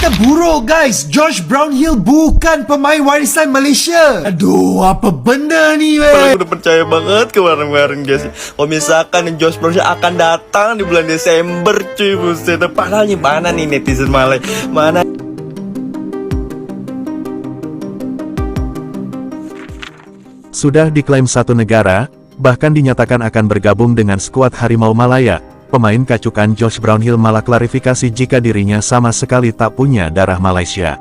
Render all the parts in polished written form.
Berita buruk guys, Josh Brownhill bukan pemain warisan Malaysia. Aduh, apa benda ni weh? Aku udah percaya banget kemarin-kemarin guys. Kalau misalkan Josh Brownhill akan datang di bulan Desember cuy, buset. Padahal nih mana nih netizen Malay, mana? Sudah diklaim satu negara, bahkan dinyatakan akan bergabung dengan skuad Harimau Malaya. Pemain kacukan Josh Brownhill malah klarifikasi jika dirinya sama sekali tak punya darah Malaysia.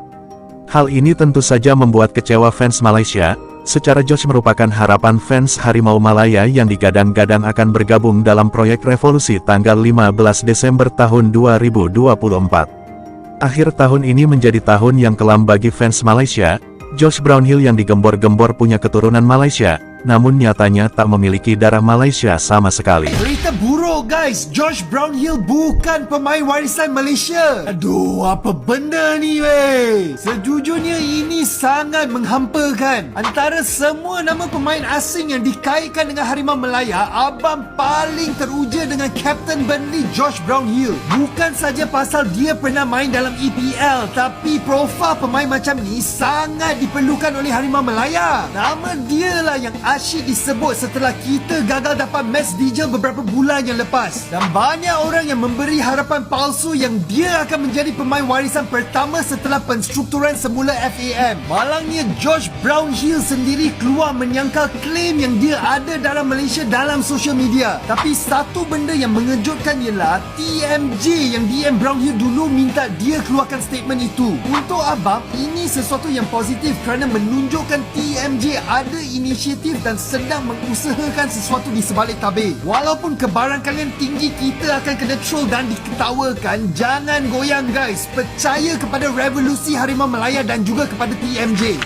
Hal ini tentu saja membuat kecewa fans Malaysia. Secara Josh merupakan harapan fans Harimau Malaya yang digadang-gadang akan bergabung dalam proyek Revolusi tanggal 15 Desember tahun 2024. Akhir tahun ini menjadi tahun yang kelam bagi fans Malaysia. Josh Brownhill yang digembor-gembor punya keturunan Malaysia, namun nyatanya tak memiliki darah Malaysia sama sekali. Berita buruk guys, Josh Brownhill bukan pemain warisan Malaysia. Aduh, apa benda ni weh? Sejujurnya ini sangat menghampakan. Antara semua nama pemain asing yang dikaitkan dengan Harimau Malaya, abang paling teruja dengan Kapten Burnley Josh Brownhill. Bukan saja pasal dia pernah main dalam EPL, tapi profil pemain macam ni sangat diperlukan oleh Harimau Malaya. Nama dia lah yang asyik disebut setelah kita gagal dapat match Digel beberapa bulan yang lepas. Dan banyak orang yang memberi harapan palsu yang dia akan menjadi pemain warisan pertama setelah penstrukturan semula FAM. Malangnya Josh Brownhill sendiri keluar menyangkal klaim yang dia ada dalam Malaysia dalam social media. Tapi satu benda yang mengejutkan ialah TMJ yang DM Brownhill dulu minta dia keluarkan statement itu. Untuk abang, ini sesuatu yang positif kerana menunjukkan TMJ ada inisiatif dan sedang mengusahakan sesuatu di sebalik tabir. Walaupun kebarangkalian tinggi kita akan kena troll dan diketawakan, jangan goyang guys. Percaya kepada Revolusi Harimau Malaya dan juga kepada TMJ.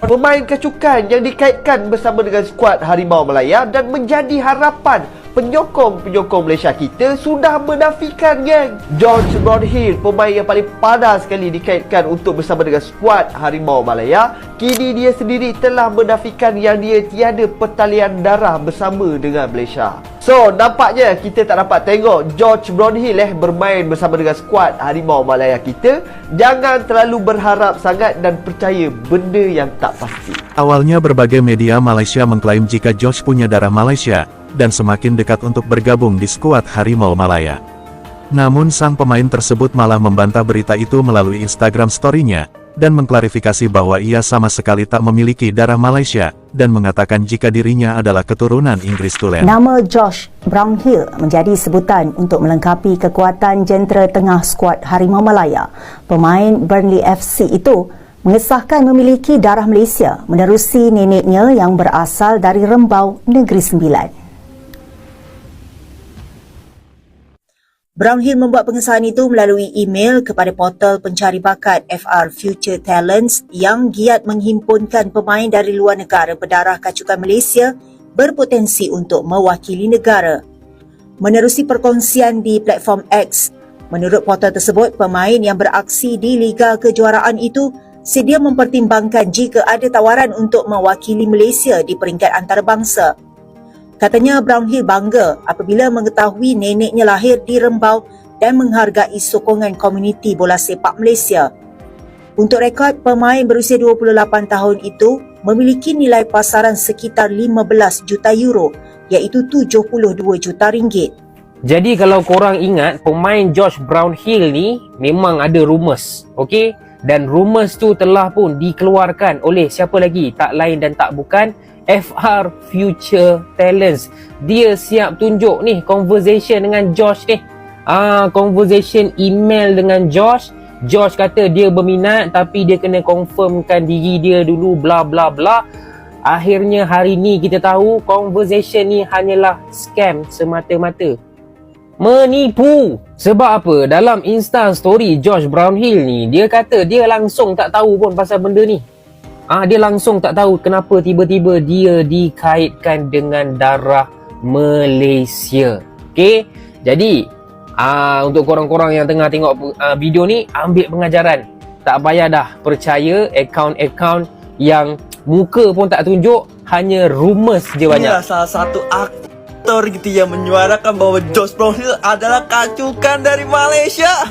Pemain kacukan yang dikaitkan bersama dengan skuad Harimau Malaya dan menjadi harapan penyokong-penyokong Malaysia kita sudah menafikan geng. Josh Brownhill, pemain yang paling panas sekali dikaitkan untuk bersama dengan skuad Harimau Malaya, kini dia sendiri telah menafikan yang dia tiada pertalian darah bersama dengan Malaysia. So, nampaknya kita tak dapat tengok Josh Brownhill bermain bersama dengan skuad Harimau Malaya kita. Jangan terlalu berharap sangat dan percaya benda yang tak pasti. Awalnya berbagai media Malaysia mengklaim jika Josh punya darah Malaysia, dan semakin dekat untuk bergabung di skuad Harimau Malaya. Namun sang pemain tersebut malah membantah berita itu melalui Instagram story-nya, dan mengklarifikasi bahwa ia sama sekali tak memiliki darah Malaysia, dan mengatakan jika dirinya adalah keturunan Inggris tulen. Nama Josh Brownhill menjadi sebutan untuk melengkapi kekuatan jentera tengah skuad Harimau Malaya. Pemain Burnley FC itu mengesahkan memiliki darah Malaysia menerusi neneknya yang berasal dari Rembau, Negeri Sembilan. Brownhill membuat pengesahan itu melalui email kepada portal pencari bakat FR Future Talents yang giat menghimpunkan pemain dari luar negara berdarah kacukan Malaysia berpotensi untuk mewakili negara. Menerusi perkongsian di platform X, menurut portal tersebut, pemain yang beraksi di Liga Kejuaraan itu sedia mempertimbangkan jika ada tawaran untuk mewakili Malaysia di peringkat antarabangsa. Katanya Brownhill bangga apabila mengetahui neneknya lahir di Rembau dan menghargai sokongan komuniti bola sepak Malaysia. Untuk rekod, pemain berusia 28 tahun itu memiliki nilai pasaran sekitar 15 juta euro, iaitu 72 juta ringgit. Jadi kalau korang ingat, pemain Josh Brownhill ni memang ada rumours, okey? Dan rumours tu telah pun dikeluarkan oleh siapa lagi? Tak lain dan tak bukan FR Future Talents. Dia siap tunjuk ni conversation dengan Josh ni. Conversation email dengan Josh. Josh kata dia berminat tapi dia kena confirmkan diri dia dulu, bla bla bla. Akhirnya hari ni kita tahu conversation ni hanyalah scam semata-mata. Menipu. Sebab apa? Dalam Insta story Josh Brownhill ni, dia kata dia langsung tak tahu pun pasal benda ni. Dia langsung tak tahu kenapa tiba-tiba dia dikaitkan dengan darah Malaysia. Okey? Jadi, untuk korang-korang yang tengah tengok video ni, ambil pengajaran. Tak payah dah percaya akaun-akaun yang muka pun tak tunjuk, hanya rumours je banyak. Inilah salah satu aktor gitu yang menyuarakan bahwa Josh Brownhill adalah kacukan dari Malaysia.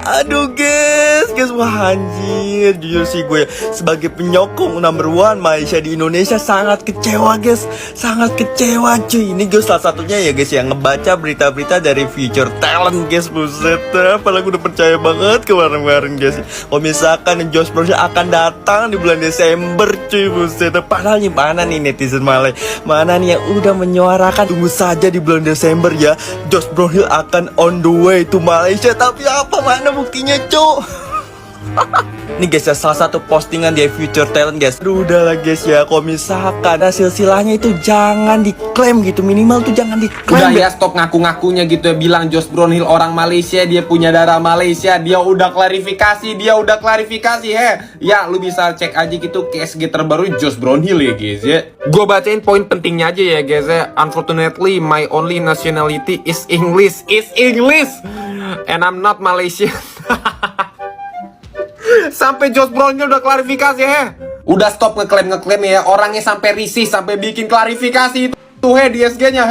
Aduh guys, wah anjir. Jujur sih gue sebagai penyokong number one Malaysia di Indonesia sangat kecewa guys. Sangat kecewa cuy. Ini gue salah satunya ya guys yang ngebaca berita-berita dari Future Talent guys. Buset, apalagi udah percaya banget kemarin-kemarin guys. Kalau misalkan Josh Brown Hill akan datang di bulan Desember cuy. Buset, padahal nih mana nih netizen Malay, mana nih yang udah menyuarakan tunggu saja di bulan Desember ya, Josh Brown Hill akan on the way to Malaysia. Tapi apa, mana buktinya cuk? Ini guys ya, salah satu postingan di Future Talent guys. Aduh udahlah guys ya, kalau misalkan ada silsilahnya itu jangan diklaim gitu, minimal tuh jangan diklaim. Udah ya, stop ngaku-ngakunya gitu ya, bilang Josh Brown Hill orang Malaysia, dia punya darah Malaysia, dia udah klarifikasi ya, lu bisa cek aja gitu KSG terbaru Josh Brown Hill ya guys ya. Gue bacain poin pentingnya aja ya guys ya. Unfortunately my only nationality is English and I'm not Malaysian. Sampai Josh Brown Hill udah klarifikasi ya. Udah stop ngeklaim ya, orangnya sampai risih, sampai bikin klarifikasi itu di SG-nya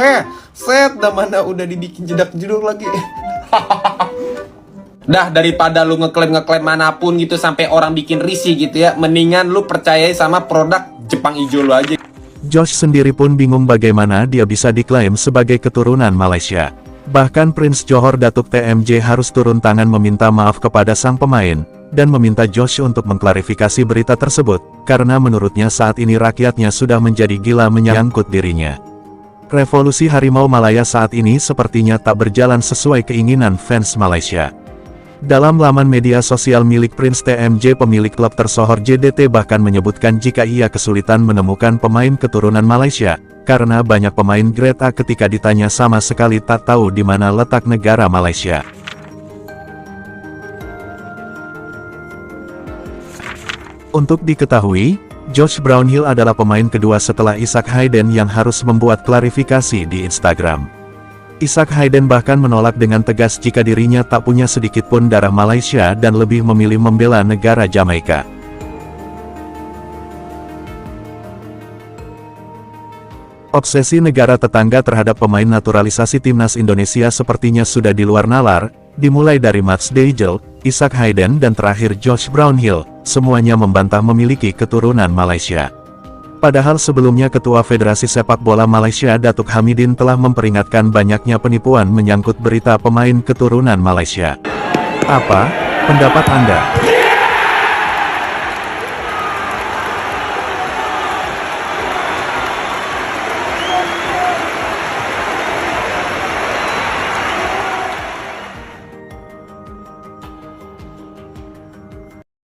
Set, dah mana udah dibikin jedak jeduk lagi. Dah, daripada lu ngeklaim manapun gitu sampai orang bikin risih gitu ya, mendingan lu percayai sama produk Jepang Ijo lu aja. Josh sendiri pun bingung bagaimana dia bisa diklaim sebagai keturunan Malaysia. Bahkan Prince Johor Datuk TMJ harus turun tangan meminta maaf kepada sang pemain, dan meminta Josh untuk mengklarifikasi berita tersebut, karena menurutnya saat ini rakyatnya sudah menjadi gila menyangkut dirinya. Revolusi Harimau Malaya saat ini sepertinya tak berjalan sesuai keinginan fans Malaysia. Dalam laman media sosial milik Prince TMJ, pemilik klub tersohor JDT bahkan menyebutkan jika ia kesulitan menemukan pemain keturunan Malaysia, karena banyak pemain grade A ketika ditanya sama sekali tak tahu di mana letak negara Malaysia. Untuk diketahui, Josh Brown Hill adalah pemain kedua setelah Isaac Hayden yang harus membuat klarifikasi di Instagram. Isaac Hayden bahkan menolak dengan tegas jika dirinya tak punya sedikit pun darah Malaysia dan lebih memilih membela negara Jamaika. Obsesi negara tetangga terhadap pemain naturalisasi timnas Indonesia sepertinya sudah di luar nalar, dimulai dari Mats Dijel, Isaac Hayden dan terakhir Josh Brown Hill, semuanya membantah memiliki keturunan Malaysia. Padahal sebelumnya Ketua Federasi Sepak Bola Malaysia Datuk Hamidin telah memperingatkan banyaknya penipuan menyangkut berita pemain keturunan Malaysia. Apa pendapat Anda?